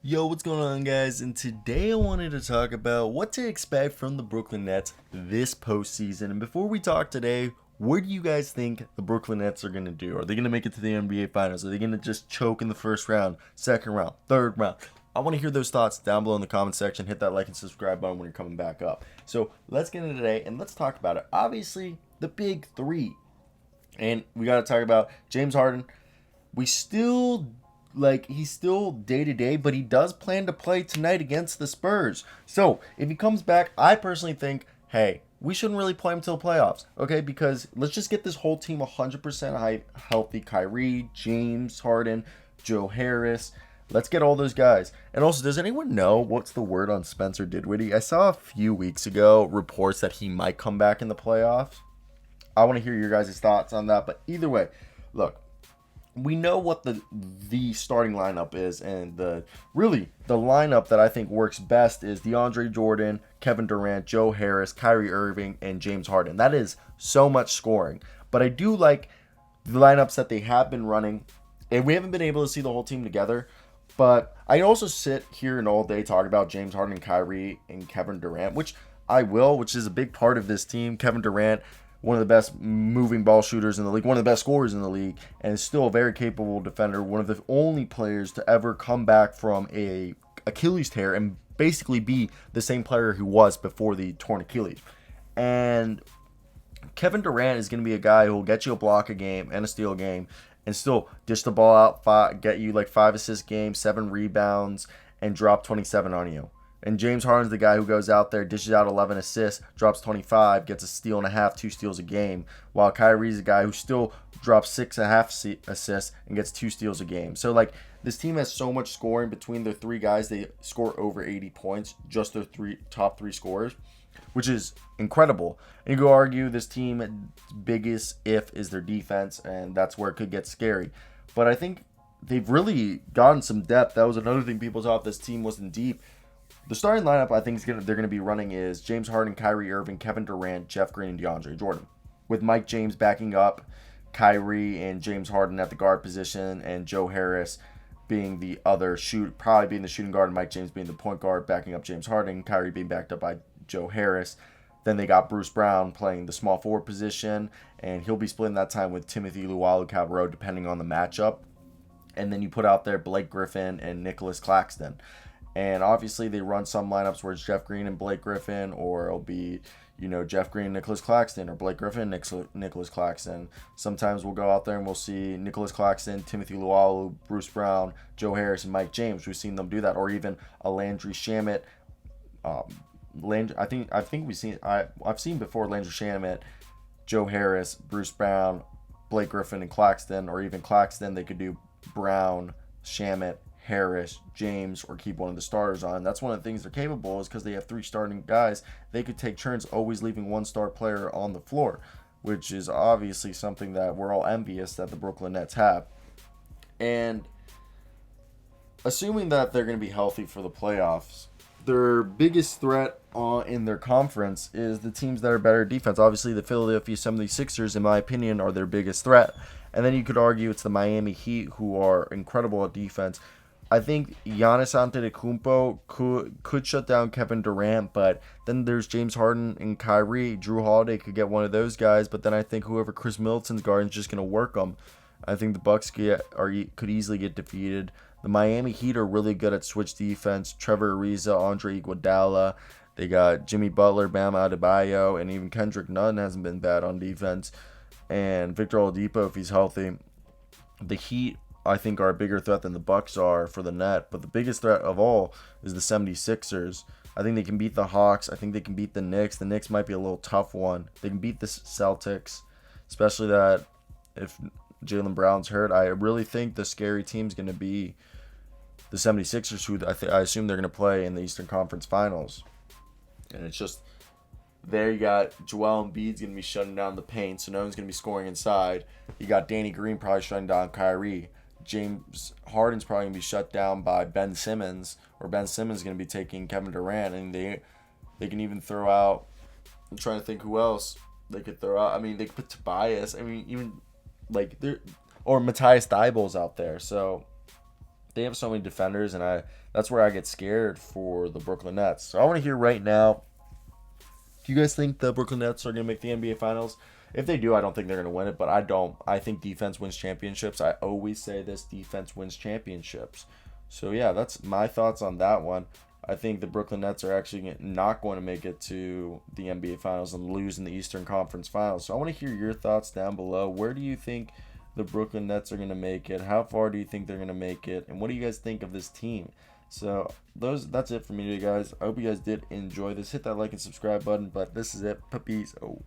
Yo, what's going on, guys? And today I wanted to talk about what to expect from the Brooklyn Nets this postseason. And before we talk today, where do you guys think the Brooklyn Nets are going to do? Are they going to make it to the NBA Finals? Are they going to just choke in the first round, second round, third round? I want to hear those thoughts down below in the comment section. Hit that like and subscribe button when you're coming back up. So let's get into today and let's talk about it. Obviously, the big three. And we got to talk about James Harden. We still he's still day to day, but he does plan to play tonight against the Spurs. So if he comes back, I personally think, hey, we shouldn't really play him till playoffs, okay? Because let's just get this whole team 100% healthy. Kyrie, James Harden, Joe Harris. Let's get all those guys. And also, does anyone know what's the word on Spencer Dinwiddie? I saw a few weeks ago reports that he might come back in the playoffs. I want to hear your guys' thoughts on that. But either way, look, we know what the starting lineup is, and the lineup that I think works best is DeAndre Jordan, Kevin Durant, Joe Harris, Kyrie Irving, and James Harden. That is so much scoring. But I do like the lineups that they have been running, and we haven't been able to see the whole team together. But I also sit here and all day talk about James Harden, Kyrie, and Kevin Durant, which I will, which is a big part of this team. Kevin Durant, one of the best moving ball shooters in the league, one of the best scorers in the league, and is still a very capable defender. One of the only players to ever come back from a Achilles tear and basically be the same player he was before the torn Achilles. And Kevin Durant is going to be a guy who will get you a block a game and a steal a game and still dish the ball out, get you like 5 assists game, 7 rebounds, and drop 27 on you. And James Harden's the guy who goes out there, dishes out 11 assists, drops 25, gets a steal and a half, 2 steals a game. While Kyrie's the guy who still drops 6.5 assists and gets 2 steals a game. So like this team has so much scoring between their 3 guys. They score over 80 points, just their top 3 scorers, which is incredible. And you could argue this team's biggest if is their defense, and that's where it could get scary. But I think they've really gotten some depth. That was another thing people thought this team wasn't deep. The starting lineup I think they're going to be running is James Harden, Kyrie Irving, Kevin Durant, Jeff Green, and DeAndre Jordan. With Mike James backing up Kyrie and James Harden at the guard position, and Joe Harris being the other probably being the shooting guard, and Mike James being the point guard, backing up James Harden, Kyrie being backed up by Joe Harris. Then they got Bruce Brown playing the small forward position, and he'll be splitting that time with Timothy Luwawu-Cabarrot depending on the matchup. And then you put out there Blake Griffin and Nicholas Claxton. And obviously they run some lineups where it's Jeff Green and Blake Griffin, or it'll be, Jeff Green, Nicholas Claxton, or Blake Griffin, Nicholas Claxton. Sometimes we'll go out there and we'll see Nicholas Claxton, Timothy Luwawu, Bruce Brown, Joe Harris, and Mike James. We've seen them do that, or even a Landry Shamet. I've seen before Landry Shamet, Joe Harris, Bruce Brown, Blake Griffin, and Claxton, or even Claxton. They could do Brown, Shamet, Harris, James, or keep one of the starters on. That's one of the things they're capable is because they have 3 starting guys. They could take turns always leaving one star player on the floor, which is obviously something that we're all envious that the Brooklyn Nets have. And assuming that they're going to be healthy for the playoffs, their biggest threat in their conference is the teams that are better defense. Obviously, the Philadelphia 76ers, in my opinion, are their biggest threat. And then you could argue it's the Miami Heat, who are incredible at defense. I think Giannis Antetokounmpo could shut down Kevin Durant, but then there's James Harden and Kyrie. Drew Holiday could get one of those guys, but then I think whoever Chris Middleton's guarding is just going to work them. I think the Bucks could easily get defeated. The Miami Heat are really good at switch defense. Trevor Ariza, Andre Iguodala. They got Jimmy Butler, Bam Adebayo, and even Kendrick Nunn hasn't been bad on defense. And Victor Oladipo, if he's healthy. The Heat, I think, are a bigger threat than the Bucks are for the net. But the biggest threat of all is the 76ers. I think they can beat the Hawks. I think they can beat the Knicks. The Knicks might be a little tough one. They can beat the Celtics, especially that if Jaylen Brown's hurt. I really think the scary team's going to be the 76ers, who I assume they're going to play in the Eastern Conference Finals. And it's just, there you got Joel Embiid's going to be shutting down the paint, so no one's going to be scoring inside. You got Danny Green probably shutting down Kyrie. James Harden's probably going to be shut down by Ben Simmons, or Ben Simmons is going to be taking Kevin Durant, and they can even throw out, I'm trying to think who else they could throw out. I mean, they could put Tobias. I mean, even, or Matthias Thybulle out there. So they have so many defenders, and that's where I get scared for the Brooklyn Nets. So I want to hear right now, do you guys think the Brooklyn Nets are going to make the NBA Finals? If they do, I don't think they're going to win it, but I don't. I think defense wins championships. I always say this, defense wins championships. So yeah, that's my thoughts on that one. I think the Brooklyn Nets are actually not going to make it to the NBA Finals and lose in the Eastern Conference Finals. So I want to hear your thoughts down below. Where do you think the Brooklyn Nets are going to make it? How far do you think they're going to make it? And what do you guys think of this team? So that's it for me today, guys. I hope you guys did enjoy this. Hit that like and subscribe button. But this is it. Peace. Oh.